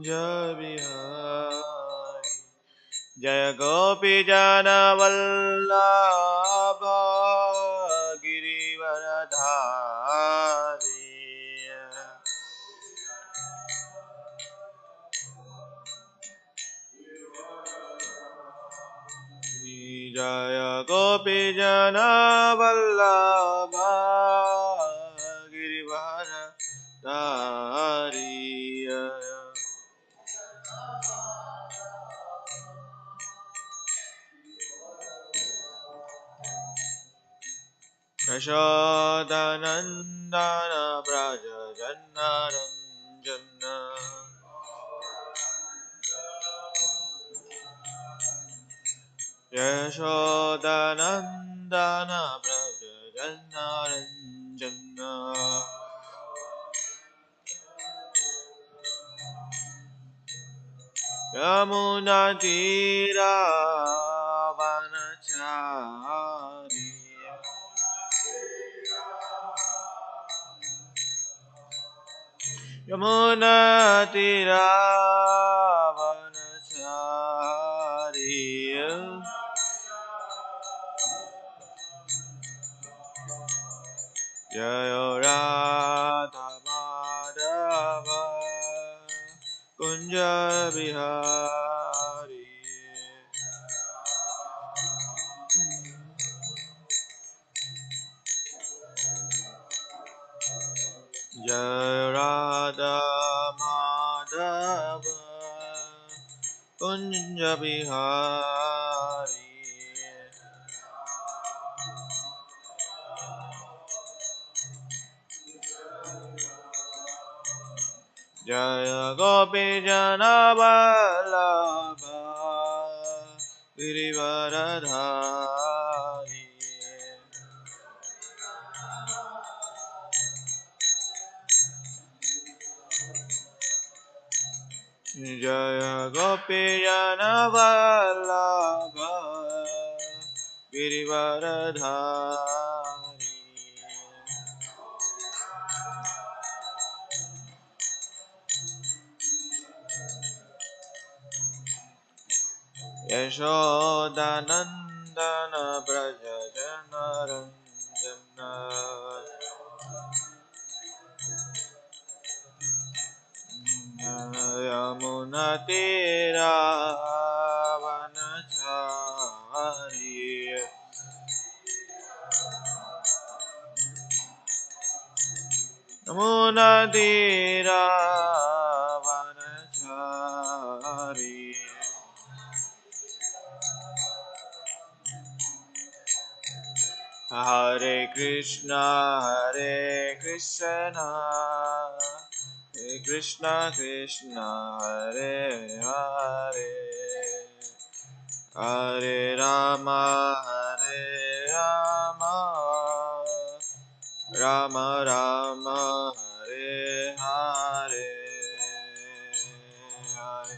बिहारी जय गोपी जन वल्लभ गिरिवरधारी जय गोपी जन वल्लभ गिरिवरधारी यशोदानन्दन व्रज जन्नरञ्जन यशोदानन्दन व्रज जन्नरञ्जन यमुनातीरावनचारी यमुनातीरावनचारी जय राधा माधव कुंज बिहारी जय राधा माधव कुंज बिहारी जय गोपी जन वल्लभ गिरिवरधारी जय गोपी जन वल्लभ गिरिवरधारी यशोदानन्दन व्रज जनरञ्जन यमुनातीरावनचारी यमुनातीरावनचारी हरे कृष्णा कृष्णा कृष्णा हरे हरे हरे राम राम राम हरे हरे हरे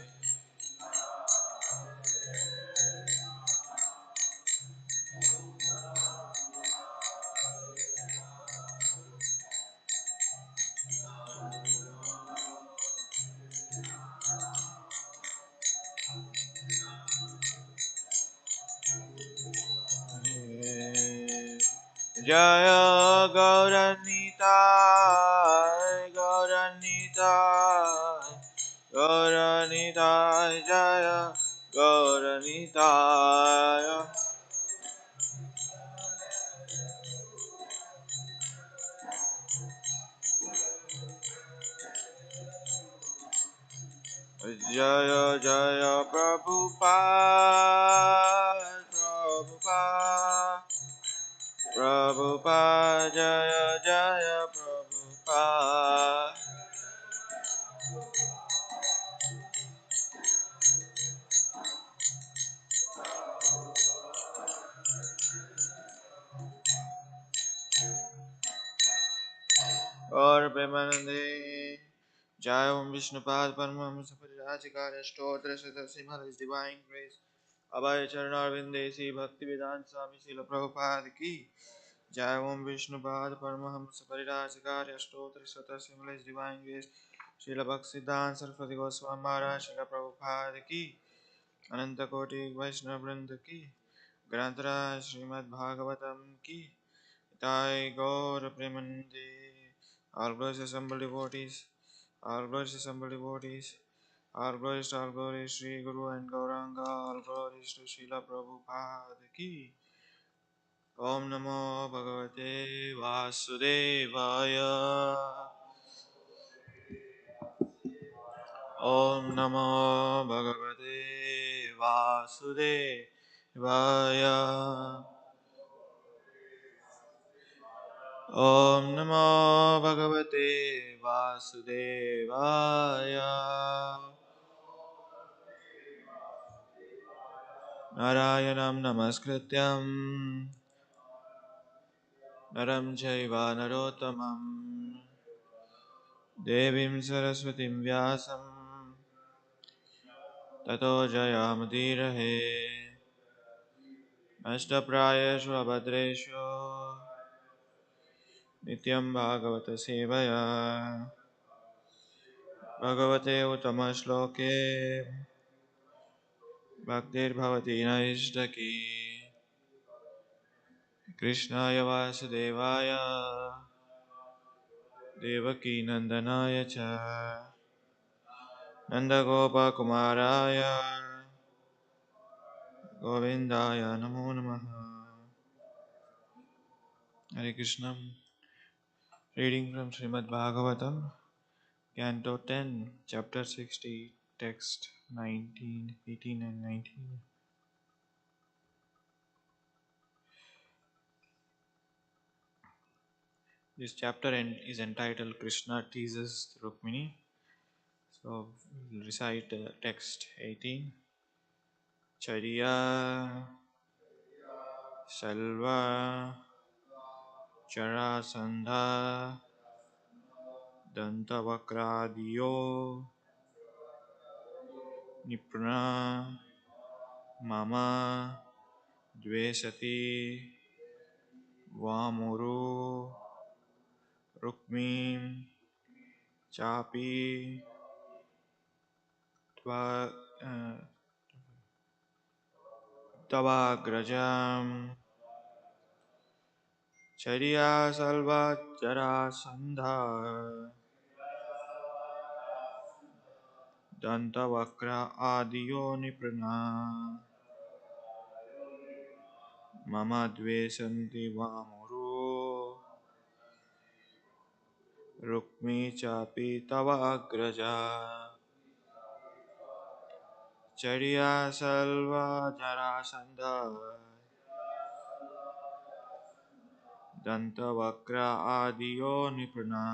जय गौरनीताय जय गौरनीताय जय जय प्रभुपाद जय जय प्रभुपाद और प्रेमानंदे जय ओम विष्णुपाद परमहंस परिव्राजकार्य स्तोत्र Srimad His Divine Grace अभय चरणारविंदे श्री भक्ति वेदांत स्वामी श्रील प्रभुपाद की जय ओम विष्णुपाद परमहंस परिव्राजकार्य स्तोत्र Srimad His Divine Grace Srila Bhaktisiddhanta Saraswati Goswami Maharaj, Srila Prabhupada ki, Ananta Koti Vaishnava Vrinda ki, Granthara Srimad Bhagavatam ki, Nitai Gaur Premanande, all glories assembled devotees, all glories assembled devotees, all glories Sri Guru and Gauranga, all glories to Srila Prabhupada ki. Om Namo Bhagavate Vasudevaya. Om Namo Bhagavate Vasudevaya. Om Namo Bhagavate Vasudevaya. Narayanam Namaskrityam Naram Chaiva Narottamam Devim Saraswatim Vyasam Tato Jayamudirahe Ashtaprayeshu Abhadreshu Nityam Bhagavata Sevaya Bhagavate Uttama Bhaktir Bhavati Naishtaki Krishnaya Vasudevaya Devaki Nandanaya Cha Nandagopa Kumaraya Govindaya Namo Namaha. Hare Krishna. Reading from Srimad Bhagavatam, Canto 10, Chapter 60, Text 19, 18 and 19. This chapter is entitled Krishna Teases Rukmini. So we'll recite text 18. Charya Salva Charasandha Dantavakradiyo Nipuna Mama Dvesati Vamuru Rukmim Chapi Tva Tavagrajam Charya Salva Jarasandha Dantavakra Adiyo Nipuna Mama Dvesanti Vamuru Rukmi Chapi Tavagraja Charya Salva Jarasandha Dantavakra Adiyo Nipuna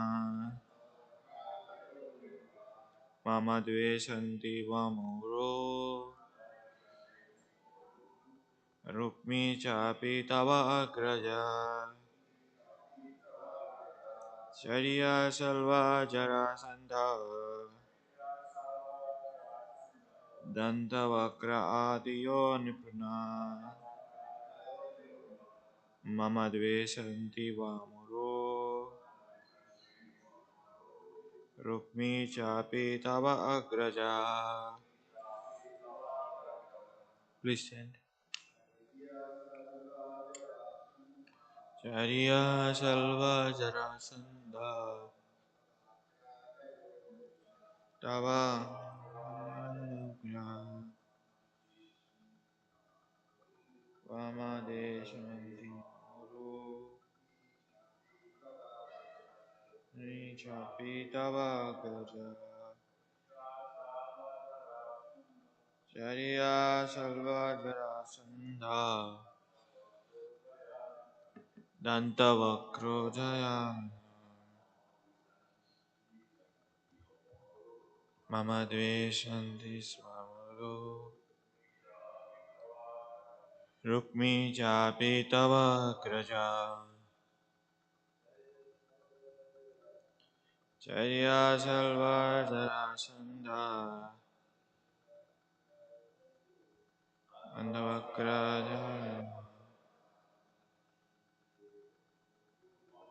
Mama Dvesanti Vamuru Rukmi Chapi Tavagraja Charya Salva Jarasandha Dantavakra Adiyo Nipuna Mama Dvesanti Vamuru Rukmi Chapi Tava Agraja. Please stand. Charya Salva Jarasandha Tava Anugrah Vama Deshanti Muru Rukmi Chapi Tava Agraja Charya Salva Jarasandha Dantavakrodaya Mama Dveshanti Swamuru Rukmi Chapi Tava Kraja Charya Salva Jarasandha Andavakraja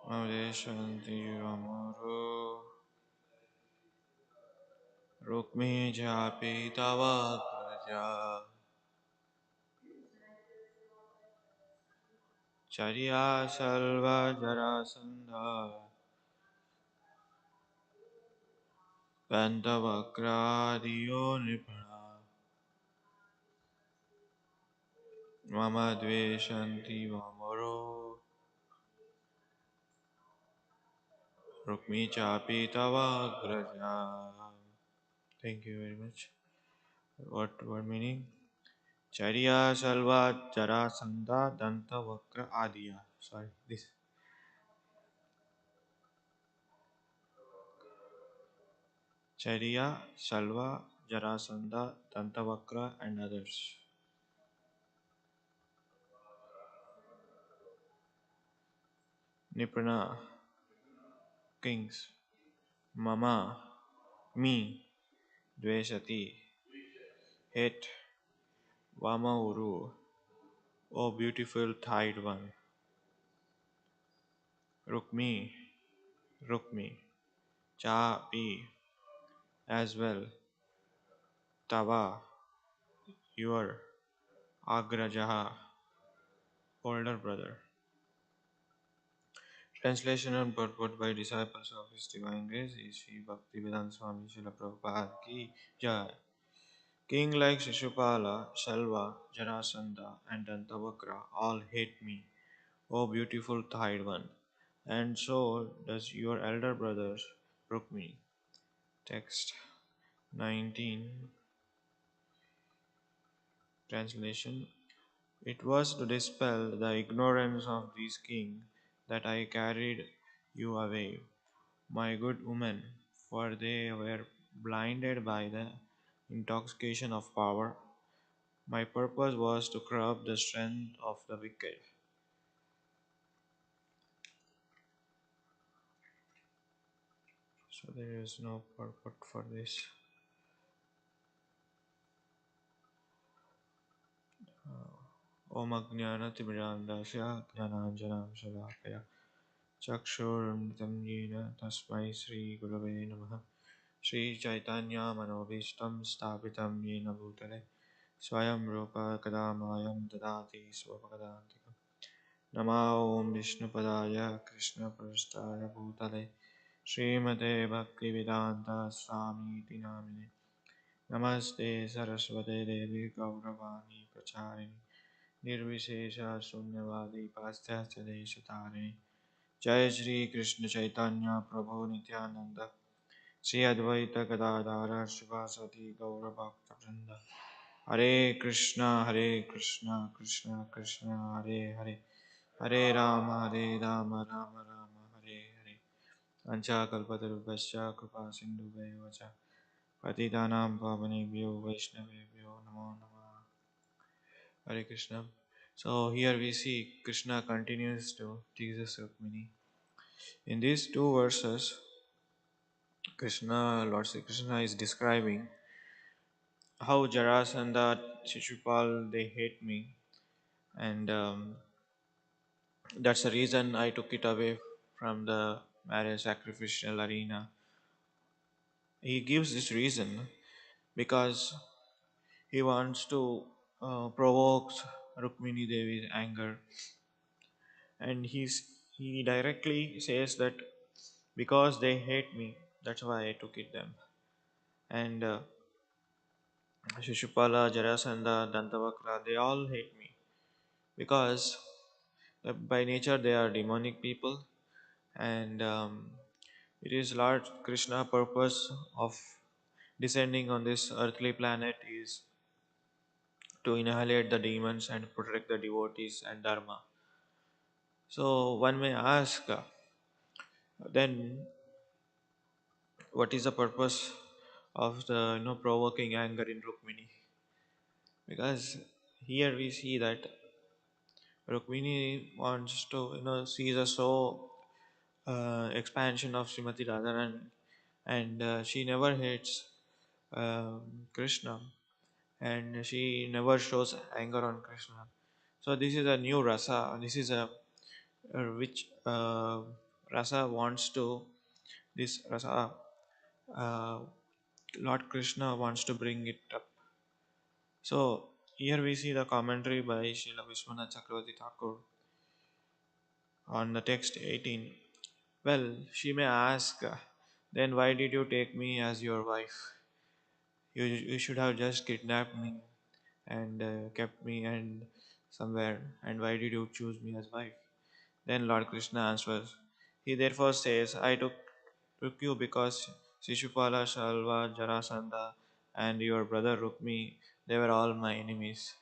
Mama Dveshanti Swamuru Rukmi चापि तव प्रजा चर्या सर्वजरासन्धा दन्तवक्रादियो नृपणा मम द्वेषन्ति वामरो रुक्मी चापि तव अग्रजा. Thank you very much. What meaning? Charya Salva Jarasandha Danta Vakra Adiya. Sorry, this. Charya Salva Jarasandha Danta Vakra and others. Nipana kings. Mama me Dveshati hate Vama Uru. O beautiful thighed one. Rukmi Rukmi Cha Pi as well. Tava your Agrajaha older brother. Translation and purport by disciples of His Divine Grace is Sri Bhaktivedanta Swami Srila Prabhupada ki Jai. King like Shishupala, Shalva, Jarasandha, and Dantavakra all hate me, O beautiful thighed one, and so does your elder brothers Rukmini. Text 19. Translation. It was to dispel the ignorance of this king that I carried you away, my good woman, for they were blinded by the intoxication of power. My purpose was to curb the strength of the wicked. So there is no purport for this. Om Ajnanatimirandasya Jnananjanam Shalakaya Chakshurumritam Yena Tasmai Sri Gurave Namaha Sri Chaitanya Manobishtam Sthapitam Yena Bhutale Swayam Rupa Kadamayam Dadati Swapakadantikam Nama Om Vishnupadaya Krishna Prasthaya Bhutale Srimate Bhaktivedanta Swami Namine Namaste Saraswate Devi Gauravani Pracharini Nirvishesha Sunyavadi Paschatya Deshatharini Jai Shri Krishna Chaitanya Prabhu Nityananda Shri Advaita Gadadhara Shivasati Gaurabhakta Vrinda Hare Krishna Krishna Krishna Hare Hare Hare Rama Rama Rama Hare Hare Ancha Kalpatarubhasya Kripa Sindhubhyo Vacha Patitanam Pavanebhyo Vaishnavebhyo Namo Namah. Hare Krishna. So here we see Krishna continues to tease Rukmini. In these two verses, Lord Sri Krishna is describing how Jarasandha, Shishupal, they hate me, and that's the reason I took it away from the marriage sacrificial arena. He gives this reason because he wants to provoke Rukmini Devi's anger, and he directly says that because they hate me, that's why I took it them. And Shishupala, Jarasandha, Dantavakra, they all hate me because by nature they are demonic people, and it is Lord Krishna purpose of descending on this earthly planet is to annihilate the demons and protect the devotees and dharma. So one may ask, then what is the purpose of the provoking anger in Rukmini? Because here we see that Rukmini wants to sees a so expansion of Srimati Radharan, and she never hates Krishna, and she never shows anger on Krishna. So this is a new rasa. This is which rasa wants to this rasa uh, Lord Krishna wants to bring it up. So here we see the commentary by Srila Vishwanath Chakravarti Thakur on the text 18. Well, she may ask, then why did you take me as your wife? You should have just kidnapped me and kept me and somewhere. And why did you choose me as wife? Then Lord Krishna answers. He therefore says, took you because Shishupala, Shalva, Jarasandha, and your brother Rukmi, they were all my enemies.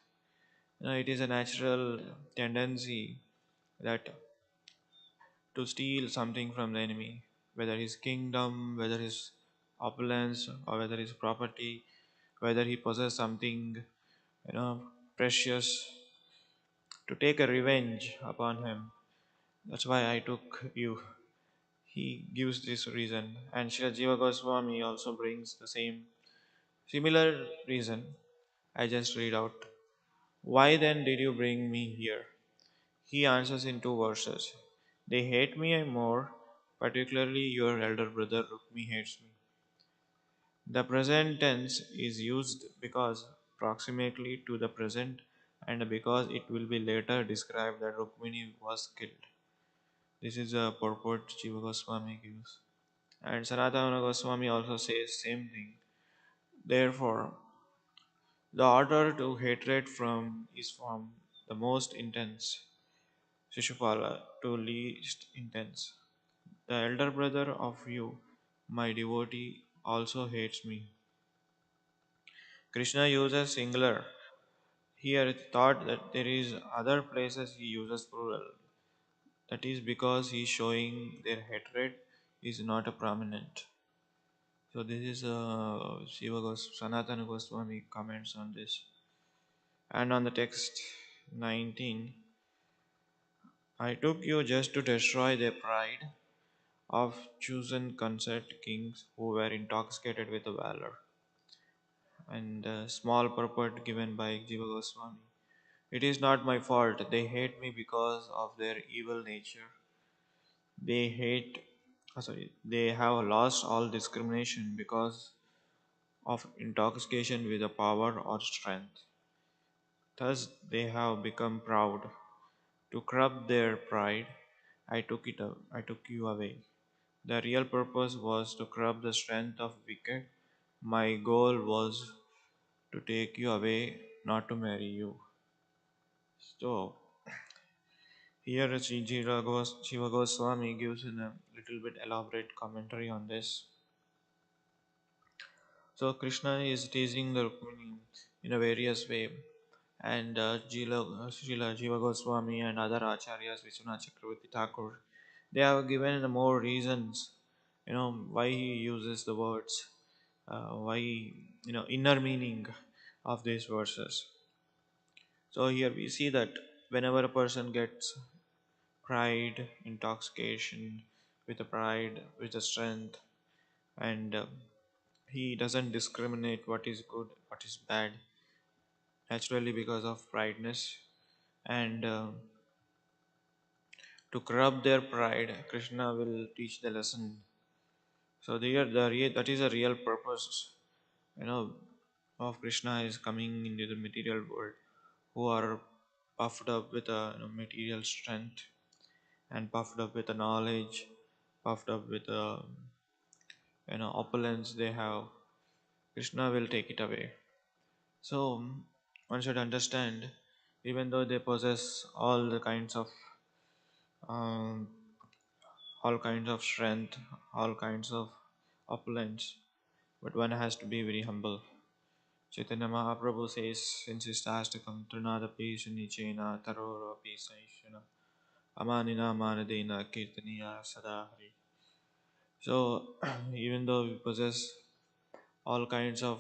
It is a natural tendency that to steal something from the enemy, whether his kingdom, whether his opulence, or whether his property, whether he possesses something, precious, to take a revenge upon him. That's why I took you. He gives this reason, and Srila Jiva Goswami also brings the same similar reason. I just read out. Why then did you bring me here? He answers in two verses. They hate me more, particularly your elder brother Rukmi hates me. The present tense is used because proximately to the present and because it will be later described that Rukmini was killed. This is a purport Jiva Goswami gives. And Sanatana Goswami also says same thing. Therefore, the order to hatred from is from the most intense, Shishupala, to least intense. The elder brother of you, my devotee, also hates me. Krishna uses singular. Here thought that there is other places he uses plural. That is because he is showing their hatred is not a prominent. So this is Sanatana Goswami comments on this. And on the text 19, I took you just to destroy their pride of chosen consort kings who were intoxicated with valor. And a small purport given by Jiva Goswami. It is not my fault. They hate me because of their evil nature. They hate, they have lost all discrimination because of intoxication with the power or strength. Thus they have become proud. To curb their pride, I took you away. The real purpose was to curb the strength of wicked. My goal was to take you away, not to marry you. So here Shiva Goswami gives in a little bit elaborate commentary on this. So Krishna is teasing the Rukmini in a various way, and Srila Jiva Goswami and other acharyas, Vishwanath Chakravarti Thakur, they have given more reasons, why he uses the words, why inner meaning of these verses. So here we see that whenever a person gets pride, intoxication, with the pride, with the strength, and he doesn't discriminate what is good, what is bad, naturally because of prideness. And to curb their pride, Krishna will teach the lesson. So that is a real purpose, you know, of Krishna is coming into the material world, who are puffed up with a material strength and puffed up with the knowledge, puffed up with the opulence they have. Krishna will take it away. So one should understand, even though they possess um, all kinds of strength, all kinds of opulence, but one has to be very humble. Chaitanya Mahaprabhu says in Sistastakam Trinadapi Shunichena Taroropi Saishana Amanina Manadena Kirtaniya Sadahari. So even though we possess all kinds of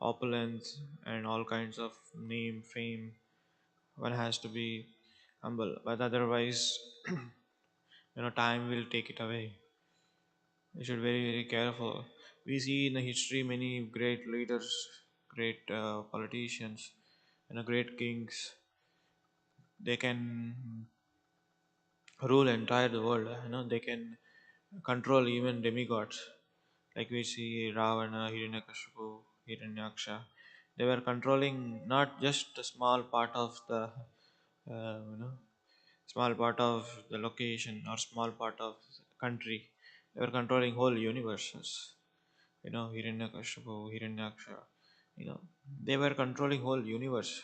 opulence and all kinds of name, fame, one has to be humble. But otherwise, time will take it away. We should be very, very careful. We see in the history many great leaders, great politicians, great kings. They can rule entire the world. They can control even demigods. Like we see Ravana, Hiranyakashipu, Hiranyaksha. They were controlling not just a small part of the you know small part of the location or small part of the country. They were controlling whole universes. Hiranyakashipu, Hiranyaksha. They were controlling whole universe.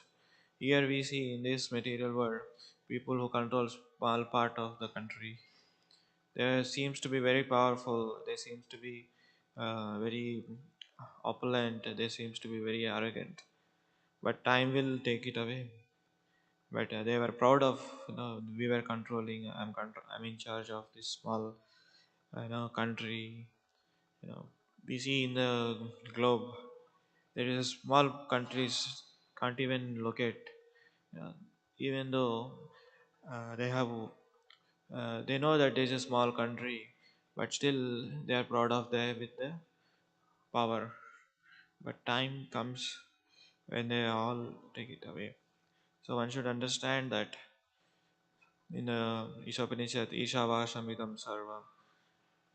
Here we see in this material world people who control small part of the country. They seems to be very powerful. They seems to be very opulent. They seems to be very arrogant. But time will take it away. But they were proud of, we were controlling. I'm in charge of this small, country. You know, we see in the globe there is small countries can't even locate. Uh, Even though they know that there's a small country, but still they are proud of their with the power. But time comes when they all take it away. So one should understand that in the Ishopanishad, Ishavashamidam Sarva.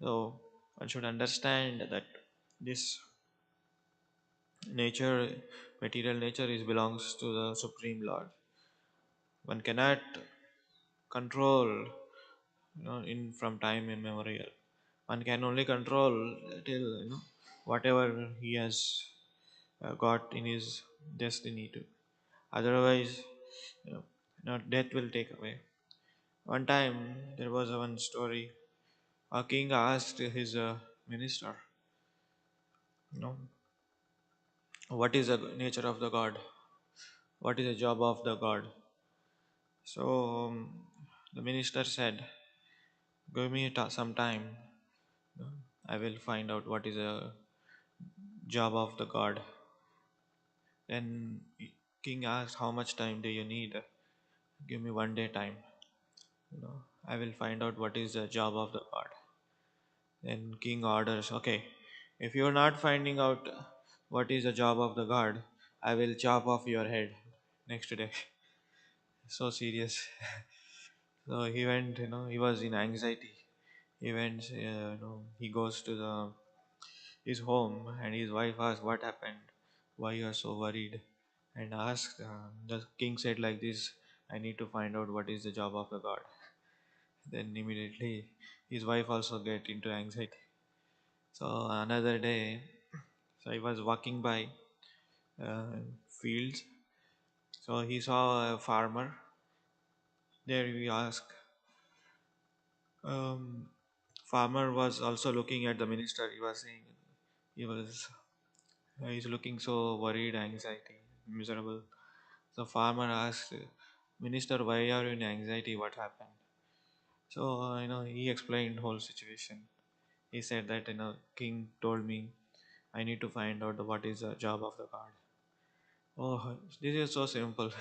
So one should understand that this nature, material nature, is belongs to the Supreme Lord. One cannot control, in from time immemorial. One can only control till whatever he has got in his destiny to. Otherwise, you know, death will take away. One time there was one story. A king asked his minister, you know, what is the nature of the god? What is the job of the god? So the minister said, "Give me some time. you know, I will find out what is the job of the god." Then king asked, "How much time do you need?" "Give me 1 day time. I will find out what is the job of the god." Then king orders, "Okay, if you are not finding out what is the job of the god, I will chop off your head next day." So serious. So he went, he was in anxiety. He went, he goes to his home, and his wife asked, "What happened? Why you are so worried?" And asked, the king said like this, "I need to find out what is the job of the god." Then immediately his wife also get into anxiety. So another day, so he was walking by uh, fields. So he saw a farmer. There we ask, um, farmer was also looking at the minister. He was saying he was he's looking so worried, anxiety, miserable. So farmer asked, "Minister, why are you in anxiety? What happened?" So he explained whole situation. He said that king told me I need to find out what is the job of the god. Oh, this is so simple.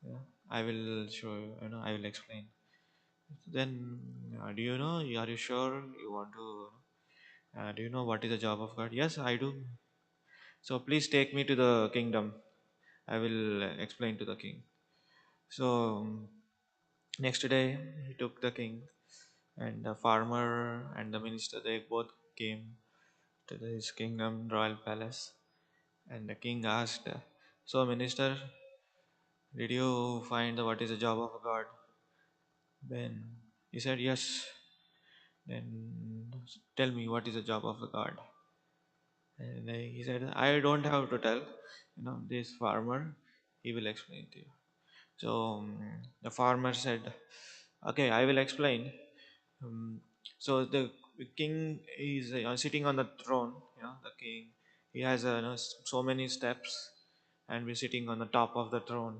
Yeah, I will show you. I will explain. Then, do you know? Are you sure you want to? Do you know what is the job of God? Yes, I do. So please take me to the kingdom. I will explain to the king. So next day he took the king, and the farmer and the minister. They both came to his kingdom, royal palace, and the king asked, "So minister, did you find what is the job of God?" Then he said, "Yes." Then tell me what is the job of the god. And he said, "I don't have to tell. This farmer, he will explain to you." So the farmer said, "Okay, I will explain." Um, so the king is sitting on the throne. The king, he has so many steps, and we're sitting on the top of the throne.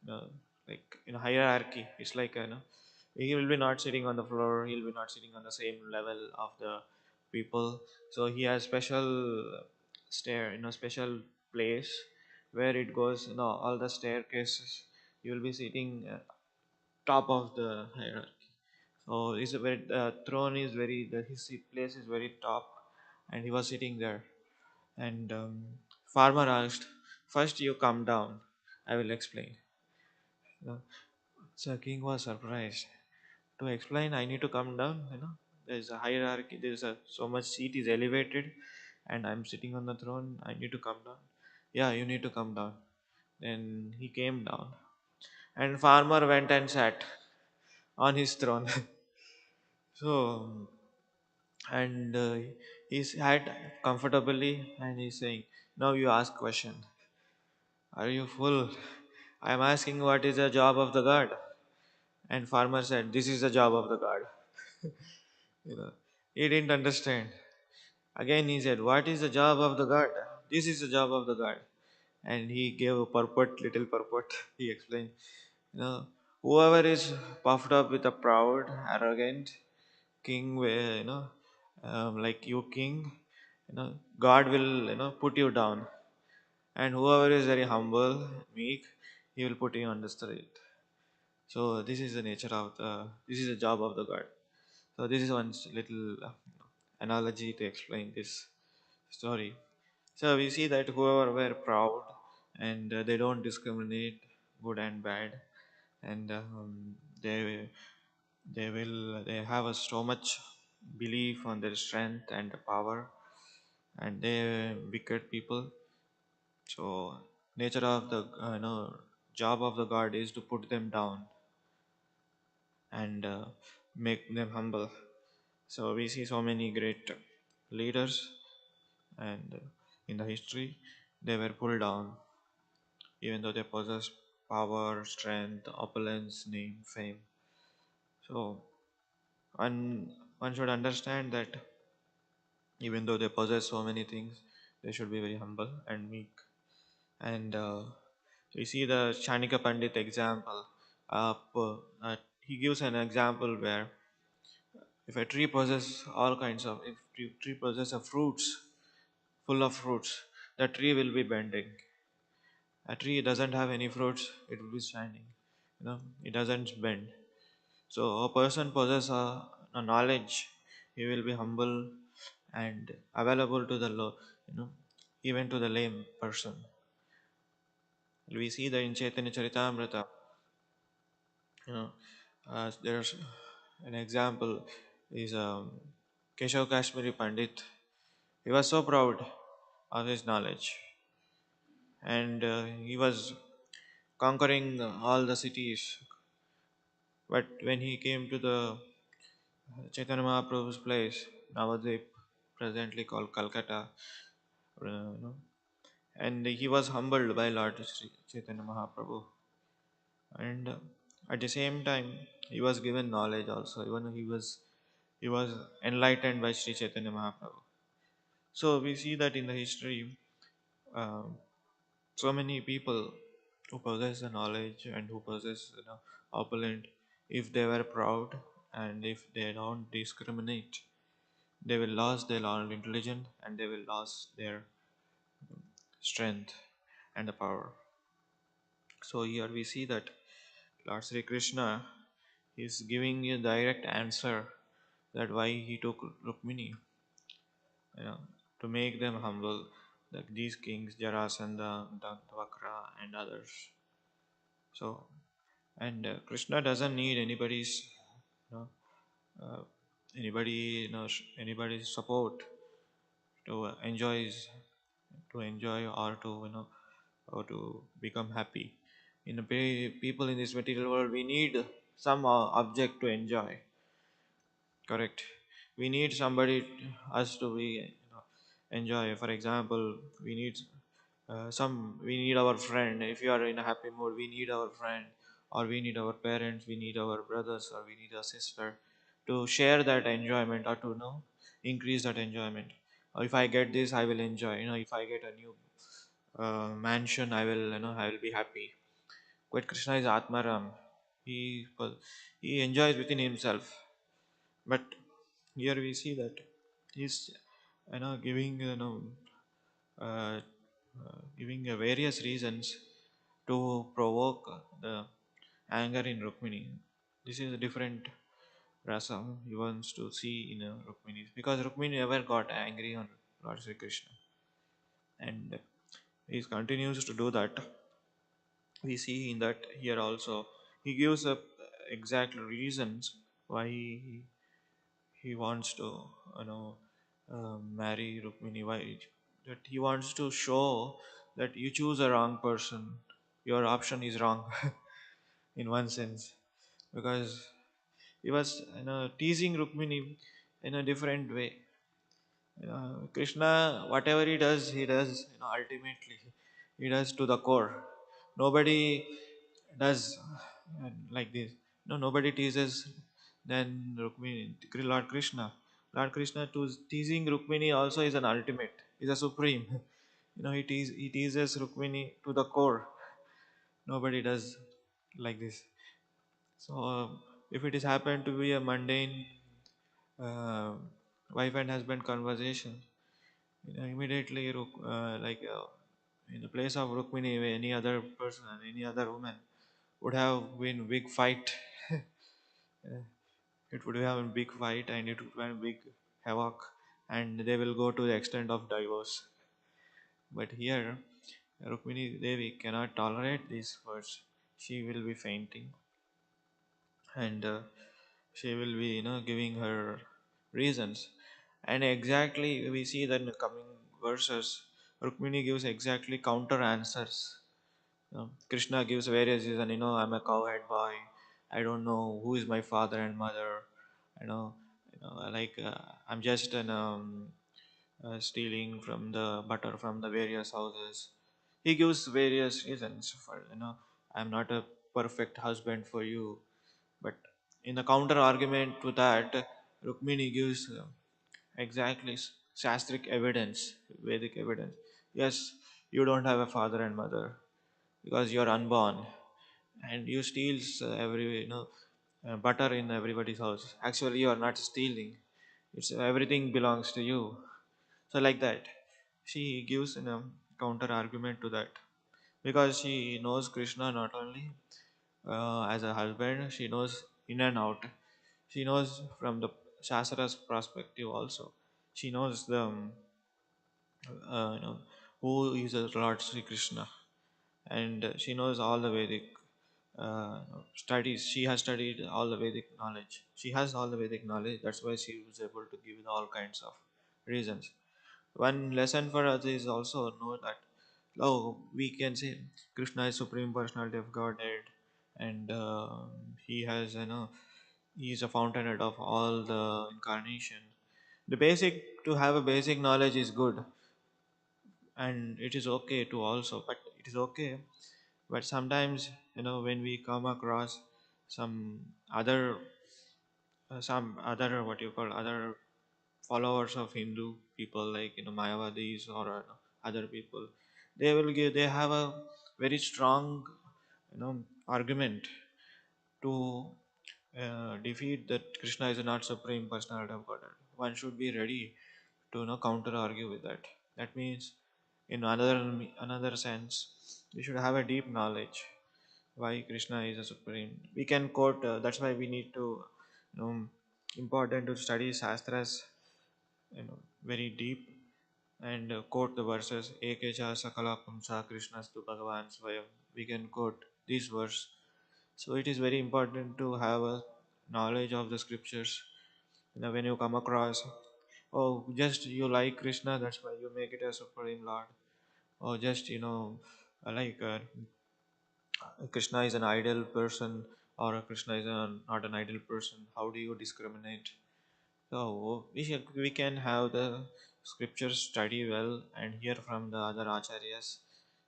You know, like in hierarchy, it's like he will be not sitting on the floor. He'll be not sitting on the same level of the people. So he has special stair, special place where it goes. All the staircases. You will be sitting top of the hierarchy. So it's a very the throne is very his place is very top, and he was sitting there. And farmer asked, "First you come down. I will explain." You know, so king was surprised. To explain, I need to come down. There's a hierarchy. There's a so much seat is elevated, and I'm sitting on the throne. I need to come down. Yeah, you need to come down. Then he came down, and farmer went and sat on his throne. So, and he's sat comfortably, and he's saying, "Now you ask question. Are you full? I'm asking what is the job of the god." And farmer said, "This is the job of the god." You know, he didn't understand. Again he said, "What is the job of the god?" "This is the job of the god." And he gave a purport, little purport. He explained, you know, whoever is puffed up with a proud, arrogant king, where like you king, God will put you down. And whoever is very humble, meek, he will put you on the street. So this is the nature of this is the job of the God. So this is one little analogy to explain this story. So we see that whoever were proud and they don't discriminate good and bad, and they they have a so much belief on their strength and power, and they wicked people. So nature of the job of the God is to put them down and make them humble. So we see so many great leaders, and in the history, they were pulled down, even though they possess power, strength, opulence, name, fame. So one should understand that even though they possess so many things, they should be very humble and meek. And we see the Chanika Pandit example. He gives an example where if a tree possesses all kinds of, if tree possesses fruits, full of fruits, the tree will be bending. A tree doesn't have any fruits, it will be standing. It doesn't bend. So a person possesses a knowledge, he will be humble and available to the low, you know, even to the lame person. We see that in Chaitanya Charitamrita, you know, there's an example is Keshav Kashmiri Pandit. He was so proud of his knowledge, and he was conquering all the cities. But when he came to the Chaitanya Mahaprabhu's place, Navadvip, presently called Calcutta, you know, and he was humbled by Lord Sri Chaitanya Mahaprabhu. And at the same time, he was given knowledge also. Even he was enlightened by Sri Chaitanya Mahaprabhu. So we see that in the history, um, so many people who possess the knowledge and who possess opulent, if they were proud and if they don't discriminate, they will lose their intelligence and they will lose their strength and the power. So here we see that Lord Sri Krishna is giving a direct answer that why he took Rukmini, you know, to make them humble, like these kings, Jarasandha, Dantavakra, and others. So, and Krishna doesn't need anybody's, you know, uh, anybody's support to enjoy or to or to become happy. People in this material world, we need some object to enjoy. Correct. We need somebody us to be enjoy. For example, we need we need our friend. If you are in a happy mood, we need our friend, or we need our parents, we need our brothers, or we need a sister to share that enjoyment or to increase that enjoyment. Or if I get this, I will enjoy. If I get a new mansion, I will be happy. But Krishna is Atmaram. He enjoys within himself. But here we see that he's giving uh, giving various reasons to provoke the anger in Rukmini. This is a different rasa he wants to see in Rukmini, because Rukmini never got angry on Lord Sri Krishna, and he continues to do that. We see in that here also he gives up exact reasons why he wants to, you know, marry Rukmini. Why? That he wants to show that you choose a wrong person. Your option is wrong, in one sense, because he was, you know, teasing Rukmini in a different way. You know, Krishna, whatever he does, you know, ultimately, he does to the core. Nobody does like this. No, nobody teases than Rukmini, Lord Krishna. Lord Krishna teasing Rukmini also is an ultimate, is a supreme. You know, he teases Rukmini to the core. Nobody does like this. So, if it is happened to be a mundane uh, wife and husband conversation, you know, immediately, in the place of Rukmini, any other person, any other woman would have been big fight. It would have a big fight and it would have a big havoc, and they will go to the extent of divorce. But here, Rukmini Devi cannot tolerate these words. She will be fainting, and she will be, you know, giving her reasons. And exactly, we see that in the coming verses, Rukmini gives exactly counter answers. Krishna gives various reasons. You know, I'm a cowhead boy. I don't know who is my father and mother. You know, I'm just stealing from the butter from the various houses. He gives various reasons for, you know, I'm not a perfect husband for you. But in the counter argument to that, Rukmini gives exactly Shastric evidence, Vedic evidence. Yes, you don't have a father and mother because you're unborn, and you steal every, you know, butter in everybody's house. Actually, you are not stealing. It's everything belongs to you. So like that, she gives, you know, counter argument to that, because she knows Krishna not only as a husband, she knows in and out. She knows from the Shastra's perspective also. She knows the you know, who is the Lord Sri Krishna, and she knows all the Vedic studies. She has studied all the Vedic knowledge. She has all the Vedic knowledge. That's why she was able to give all kinds of reasons. One lesson for us is also know that, oh, we can say Krishna is supreme personality of Godhead, and he has, you know, he is a fountainhead of all the incarnation. The basic to have a basic knowledge is good, and it is okay to also, but it is okay. But sometimes, you know, when we come across some other what you call other followers of Hindu people, like, you know, Mayavadis or other people, they have a very strong, you know, argument to defeat that Krishna is not supreme personality of God. One should be ready to, you know, counter argue with that. That means, in another sense, we should have a deep knowledge why Krishna is a supreme. We can quote. That's why we need to, you know, important to study shastras, you know, very deep, and quote the verses. Ekecha sakala pumsa Krishnastu Bhagavan Swayam. We can quote these verse. So it is very important to have a knowledge of the scriptures. You know, when you come across, oh, just you like Krishna, that's why you make it a supreme Lord. Or just, you know, like Krishna is an ideal person, or Krishna is not an ideal person. How do you discriminate? So we can have the scriptures study well and hear from the other acharyas,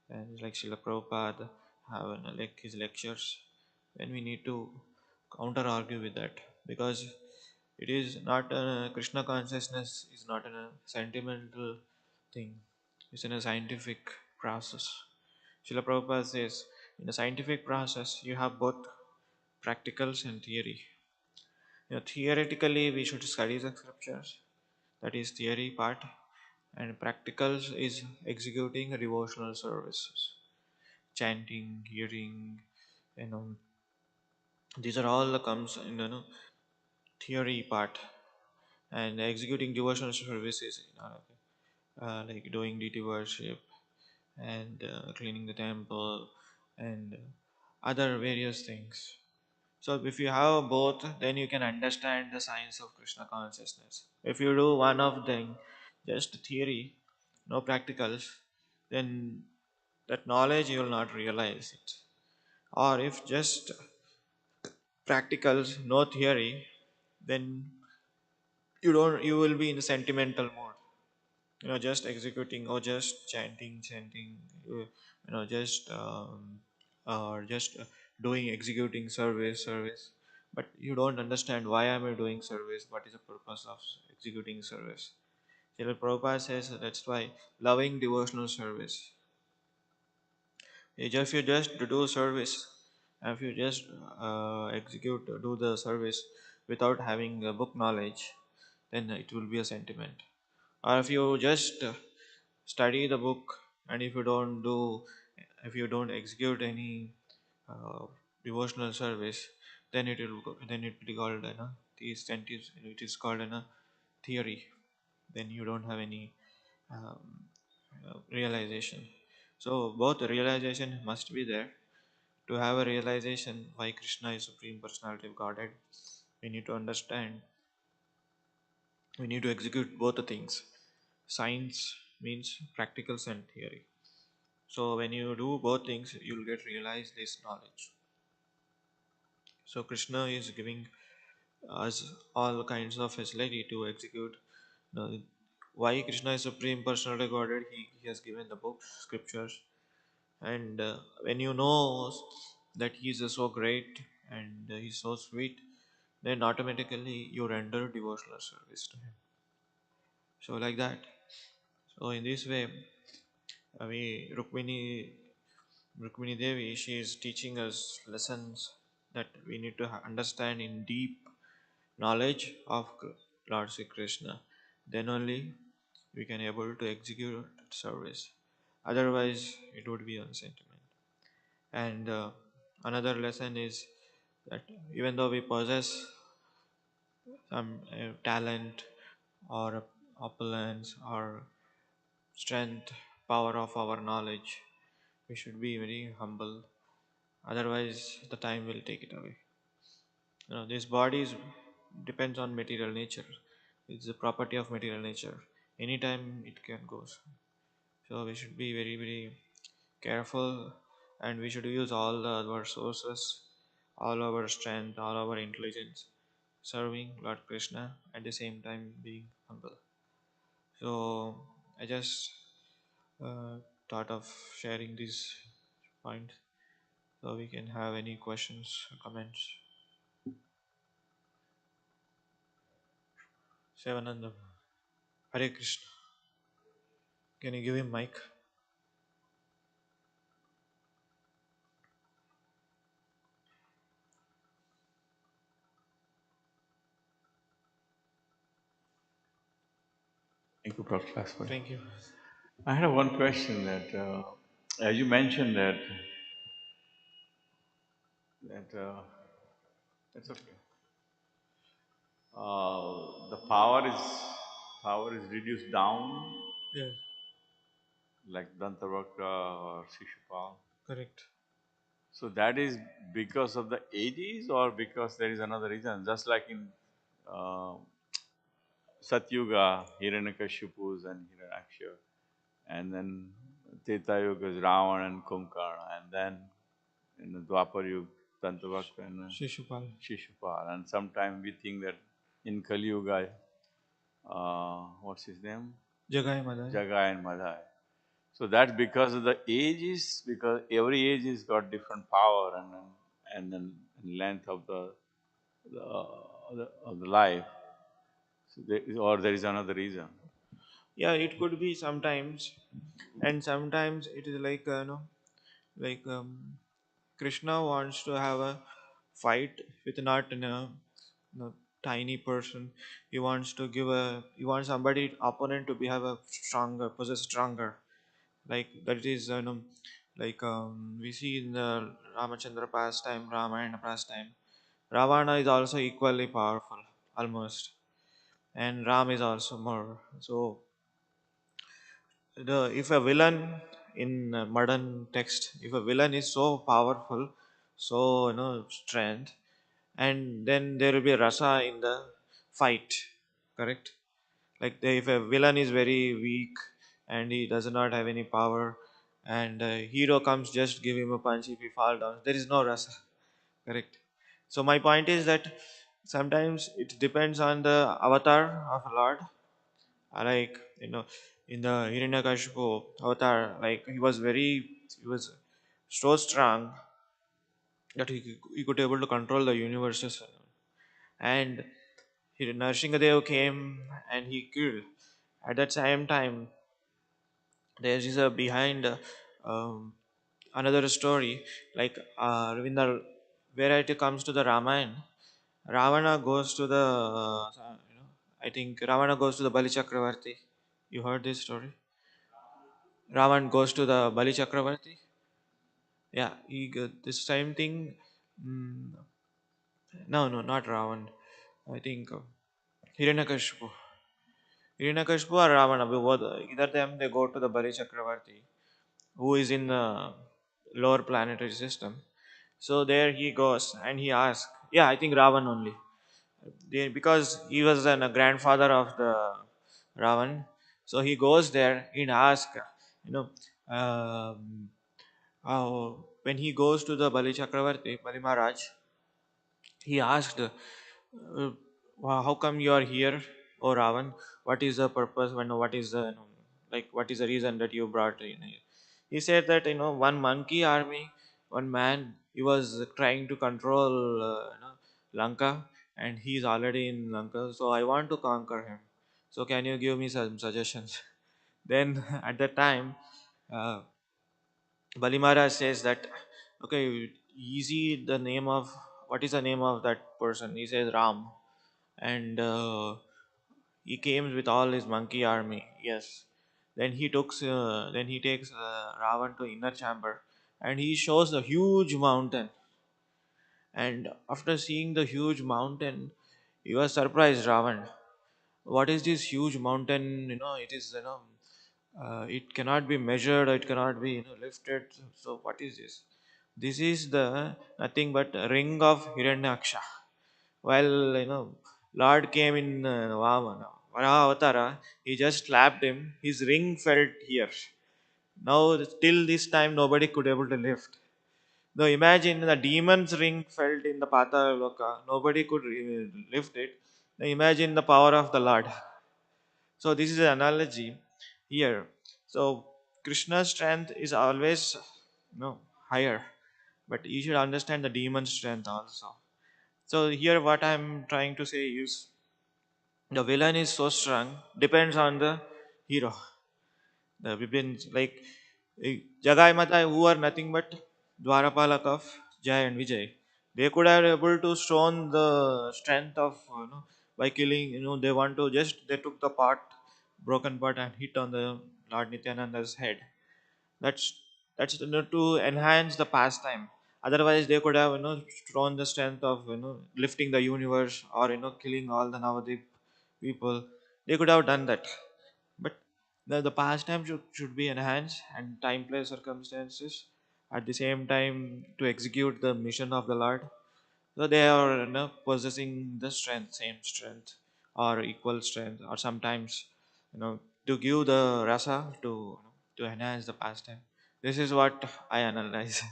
and like Srila Prabhupada have like his lectures, when we need to counter argue with that, because it is not Krishna consciousness is not a sentimental thing. It's in a scientific process. Srila Prabhupada says, in a scientific process, you have both practicals and theory. You know, theoretically, we should study the scriptures, that is theory part, and practicals is executing devotional services, chanting, hearing, you know, these are all comes in, you know, theory part, and executing devotional services, you know, like doing deity worship and cleaning the temple and other various things. So if you have both, then you can understand the science of Krishna consciousness. If you do one of them, just theory, no practicals, then that knowledge you will not realize it. Or if just practicals, no theory, then you will be in sentimental mode. Just executing or just chanting, just or just doing executing service, but you don't understand why am I doing service, what is the purpose of executing service. Srila Prabhupada says that's why loving devotional service. If you just do service, if you just do the service without having book knowledge, then it will be a sentiment. Or if you just study the book, and if you don't execute any uh, devotional service, then then it will be called it is called theory. Then you don't have any um, realization. So both realization must be there. To have a realization why Krishna is Supreme Personality of Godhead, we need to understand, we need to execute both the things. Science means practicals and theory. So when you do both things, you'll get realize this knowledge. So Krishna is giving us all kinds of facility to execute. The, why Krishna is Supreme Personality Godhead? He has given the books, scriptures, and when you know that He is so great and He's so sweet, then automatically you render devotional service to Him. So like that. So in this way, we Rukmini Devi, she is teaching us lessons that we need to understand in deep knowledge of Lord Sri Krishna. Then only we can able to execute service. Otherwise, it would be unsentiment. And another lesson is that even though we possess some talent or opulence or strength, power of our knowledge, we should be very humble. Otherwise, the time will take it away. This body depends on material nature. It's a property of material nature. Anytime it can go. So we should be very, very careful, and we should use all our sources, all our strength, all our intelligence, serving Lord Krishna at the same time being humble. So I just uh, thought of sharing this point so we can have any questions, comments. Sevananda, Hare Krishna. Can you give him mic? Thank you, Prabhupada. Thank you. I had one question that, as you mentioned that it's okay. The power is reduced down, Yes, like Dantavakra or Shishupal. correct. So that is because of the ages, or because there is another reason? Just like in uh, Satyuga, Hiranyakashipus and Hiranyaksha, and then Treta Yuga is Ravan and Kumbhakarna, and then in the Dwapar Yuga, Dantavakra and Shishupal. Shishupal. And sometimes we think that in Kali Yuga, what's his name? Jagai Madai. Jagai and Madhai. So that's because of the ages, because every age has got different power and then length of of the life. So or there is another reason. Yeah, it could be sometimes, and sometimes it is like like Krishna wants to have a fight with not tiny person. He wants somebody opponent to be have a stronger, possess stronger. Like that is like we see in the Ramachandra pastime, Ramayana pastime. Ravana is also equally powerful, almost, and Ram is also more. So the if a villain in modern text, if a villain is so powerful, so strength, and then there will be rasa in the fight. Correct? Like if a villain is very weak and he does not have any power, and hero comes, just give him a punch, if he fall down, there is no rasa. Correct? So my point is that sometimes it depends on the avatar of a lord. Like, in the Hiranyakashipu avatar, like he was so strong that he could able to control the universes. And Narasimhadev came and he killed. At that same time, there is a behind um, another story. Like, when the where it comes to the Ramayana, Ravana goes to the I think Ravana goes to the Bali Chakravarti. You heard this story? Ravan goes to the Bali Chakravarti. Yeah, he this same thing. Mm, no, no, not Ravan. I think Hiranyakashipu. Hiranyakashipu or Ravana, both, either them they go to the Bali Chakravarti, who is in the lower planetary system. So there he goes and he asks, yeah, I think Ravan only. Because he was a grandfather of the Ravan. So he goes there and asks, you know, um, when he goes to the Bali Chakravarti, Bali Maharaj, he asked, how come you are here, O Ravan? What is the purpose? What is the, like, what is the reason that you brought in here? He said that, one monkey army, one man, he was trying to control Lanka, and he is already in Lanka. So I want to conquer him. So can you give me some suggestions? Then at that time, uh, Bali Maharaj says that, okay, easy the name of, what is the name of that person? He says Ram, and he came with all his monkey army. Yes. Then he takes Ravan to inner chamber, and he shows a huge mountain. And after seeing the huge mountain, he was surprised. Ravan, what is this huge mountain? It is, it cannot be measured, it cannot be lifted. So what is this? This is the nothing but a ring of Hiranyaksha. While Lord came in Varaha Avatara, he just slapped him. His ring felt here. Now till this time nobody could able to lift. Now imagine the demon's ring felt in the Patala Loka. Nobody could lift it. Now imagine the power of the Lord. So this is an analogy here. So Krishna's strength is always higher, but you should understand the demon's strength also. So here what I'm trying to say is the villain is so strong depends on the hero. The Vipins, like Jagai Mata, who are nothing but Dwarapalak of Jai and Vijay. They could have able to shown the strength of by killing. They want to just they took the part, broken part, and hit on the Lord Nityananda's head. That's to enhance the pastime. Otherwise, they could have shown the strength of lifting the universe, or killing all the Navadip people. They could have done that, but the pastime should be enhanced, and time, place, circumstances at the same time to execute the mission of the Lord. So they are possessing the strength, same strength, or equal strength, or sometimes to give the rasa to enhance the pastime. This is what I analyze.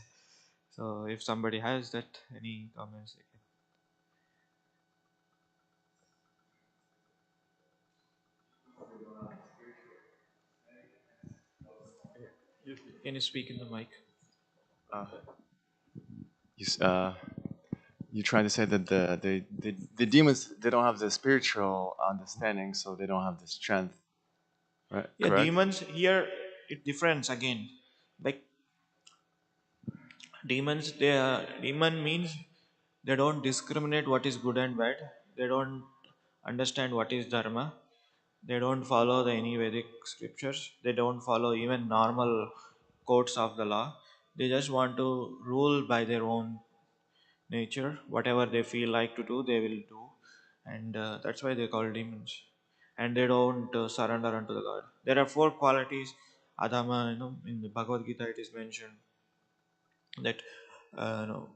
So if somebody has that, any comments? Can you speak in the mic? Uh, you, you trying to say that the demons, they don't have the spiritual understanding, so they don't have the strength, right? Yeah, Correct. demons here, it difference again. Like demons, demon means they don't discriminate what is good and bad. They don't understand what is dharma. They don't follow the any Vedic scriptures. They don't follow even normal codes of the law. They just want to rule by their own nature. Whatever they feel like to do, they will do, and that's why they call demons. And they don't surrender unto the God. There are four qualities. Adama, in the Bhagavad Gita, it is mentioned that uh, no,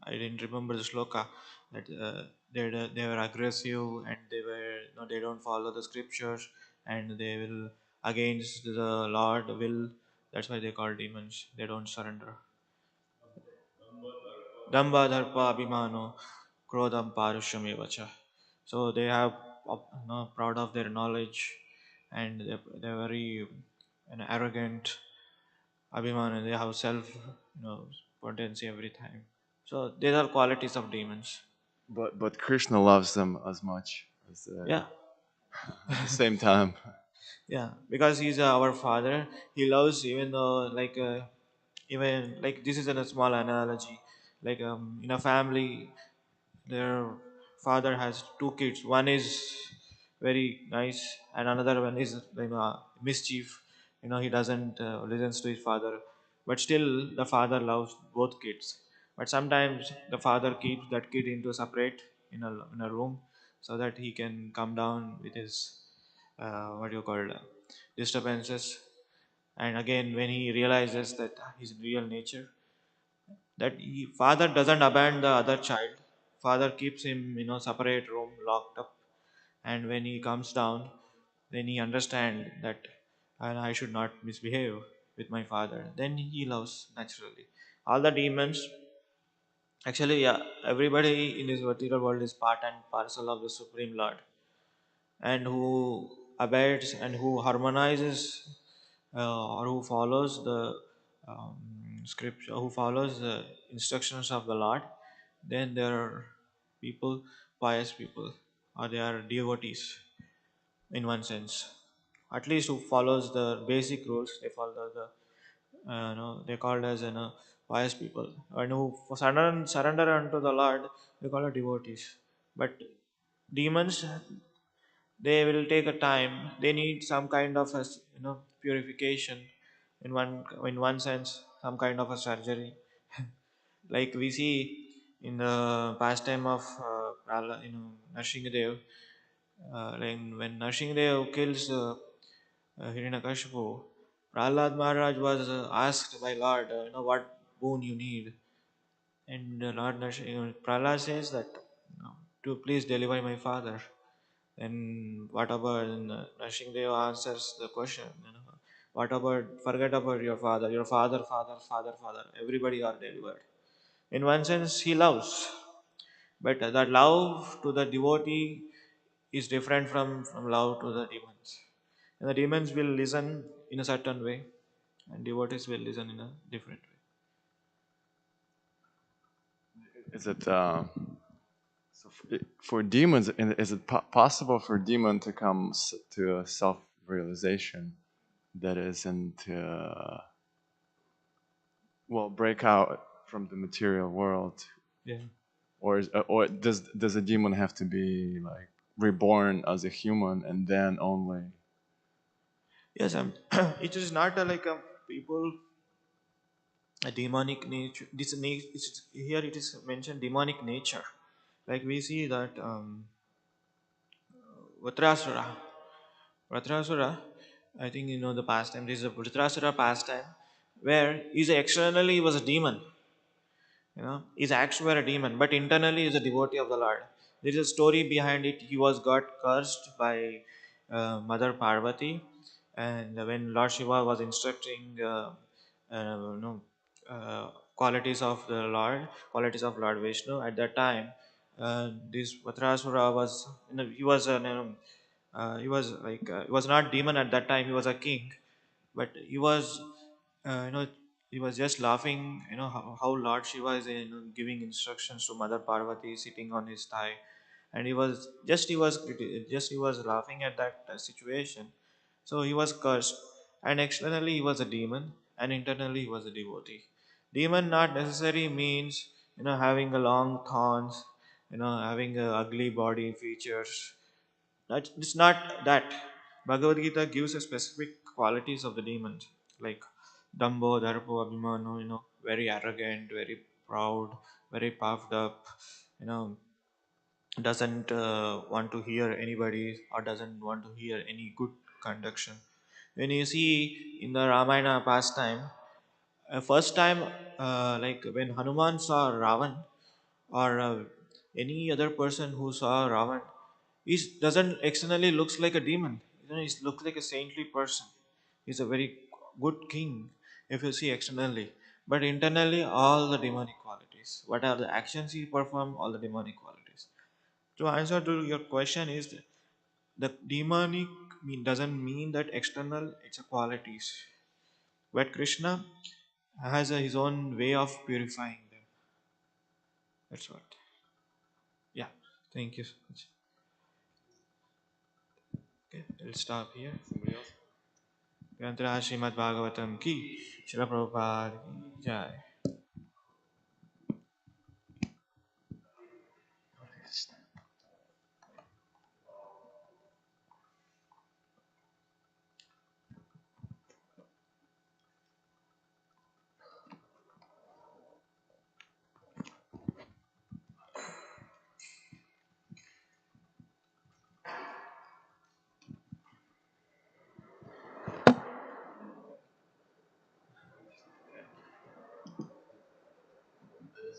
I didn't remember the shloka, that they were aggressive, and they were, they don't follow the scriptures, and they will against the Lord will. That's why they call demons. They don't surrender. Damba dharpa abhimano krodam parushamevacha. So they have, proud of their knowledge, and they're very, arrogant. Abhimana, they have self, potency every time. So these are qualities of demons. But Krishna loves them as much as Yeah, at the same time. yeah, because he's our father. He loves, even though, like, even like, this is a small analogy. Like, in a family, their father has two kids. One is very nice, and another one is, mischief. He doesn't listens to his father, but still the father loves both kids. But sometimes the father keeps that kid into separate, in a room, so that he can come down with his, what you call, disturbances. And again, when he realizes that his real nature, that father doesn't abandon the other child. Father keeps him, separate room, locked up. And when he comes down, then he understand that, I should not misbehave with my father. Then he loves naturally. All the demons, actually, yeah, everybody in this material world is part and parcel of the Supreme Lord, and who abides and who harmonizes, or who follows the, um, scripture, who follows the instructions of the Lord, then there are people, pious people, or they are devotees in one sense. At least who follows the basic rules, they follow the, they called as, pious people, and who surrender unto the Lord, they call it devotees. But demons, they will take a time. They need some kind of a, purification, in one sense, some kind of a surgery. Like we see in the pastime of, Nrsimhadev, when Nrsimhadev kills, Hiranyakashipu, Prahlad Maharaj was asked by Lord, what boon you need. And Lord Prahlad says that, to please deliver my father. And what about, Nrsimhadev answers the question, what about, forget about your father, father, everybody are delivered. In one sense, he loves, but that love to the devotee is different from love to the demons. And the demons will listen in a certain way, and devotees will listen in a different way. Is it so for demons? Is it possible for demon to come to a self-realization that is, and to break out from the material world, Yeah. or does a demon have to be like reborn as a human and then only? Yes, it is not like a people, a demonic nature. Here it is mentioned demonic nature. Like we see that, Vatrasura. Vatrasura, I think you know the pastime. This is a Vatrasura pastime where he's externally he was a demon. His acts were a demon, but internally he's a devotee of the Lord. There is a story behind it. He was got cursed by, Mother Parvati, and when Lord Shiva was instructing, qualities of the Lord, qualities of Lord Vishnu at that time, this Vatrasura was, he was an, he was like, he was not demon at that time. He was a king, but he was, uh, you know he was just laughing, how Lord Shiva is, giving instructions to Mother Parvati sitting on his thigh. And he was laughing at that, situation. So he was cursed, and externally he was a demon, and internally he was a devotee. Demon not necessarily means, having a long thorns, having a ugly body features. It's not that. Bhagavad Gita gives a specific qualities of the demons, like Dambo, Dharpo, Abhimano, very arrogant, very proud, very puffed up, you know, doesn't want to hear anybody, or doesn't want to hear any good conduction. When you see in the Ramayana pastime, first time, like when Hanuman saw Ravan, or any other person who saw Ravan, he doesn't externally looks like a demon. He looks like a saintly person. He's a very good king if you see externally, but internally all the demonic qualities. What are the actions he perform? All the demonic qualities. To answer to your question is the demonic doesn't mean that external it's a qualities, but Krishna has his own way of purifying them. That's what. Yeah. Thank you so much. Okay, we'll stop here. Somebody else? Grantara Srimad Bhagavatam ki Srila Prabhupada ki Jai.